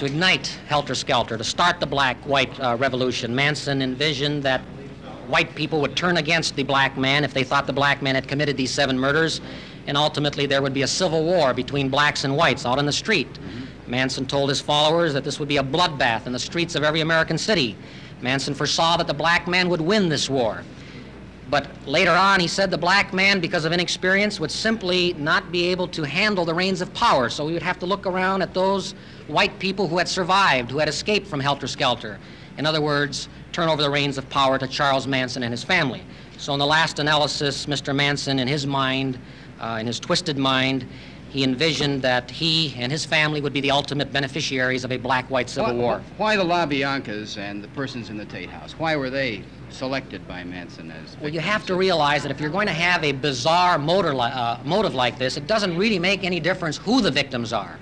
to ignite helter-skelter, to start the black-white revolution. Manson envisioned that white people would turn against the black man if they thought the black man had committed these 7 murders, and ultimately there would be a civil war between blacks and whites out on the street. Manson told his followers that this would be a bloodbath in the streets of every American city. Manson foresaw that the black man would win this war. But later on, he said the black man, because of inexperience, would simply not be able to handle the reins of power. So we would have to look around at those white people who had survived, who had escaped from helter-skelter. In other words, turn over the reins of power to Charles Manson and his family. So in the last analysis, Mr. Manson, in his mind, in his twisted mind, he envisioned that he and his family would be the ultimate beneficiaries of a black-white civil war. Why the LaBiancas and the persons in the Tate House? Why were they selected by Manson as victims? Well, you have to realize that if you're going to have a bizarre motive like this, it doesn't really make any difference who the victims are,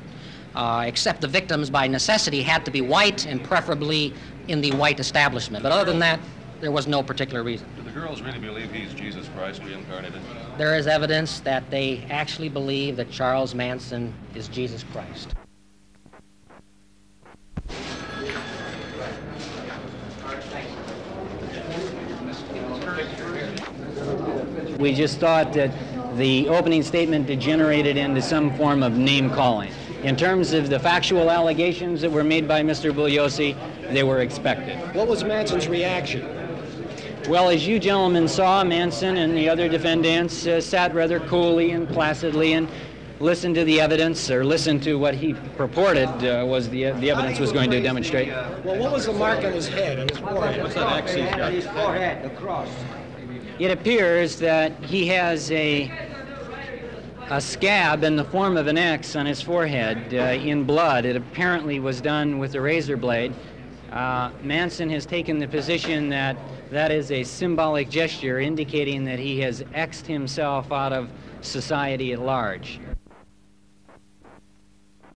except the victims by necessity had to be white and preferably in the white establishment. But other than that, there was no particular reason. Do the girls really believe he's Jesus Christ reincarnated? There is evidence that they actually believe that Charles Manson is Jesus Christ. We just thought that the opening statement degenerated into some form of name-calling. In terms of the factual allegations that were made by Mr. Bugliosi, they were expected. What was Manson's reaction? Well, as you gentlemen saw, Manson and the other defendants sat rather coolly and placidly and listened to the evidence, or listened to what he purported was the evidence was going to demonstrate. Well, what was the mark on his head, on his forehead? What's that X he's got? His forehead, the cross. It appears that he has a scab in the form of an X on his forehead in blood. It apparently was done with a razor blade. Manson has taken the position that that is a symbolic gesture indicating that he has X'd himself out of society at large.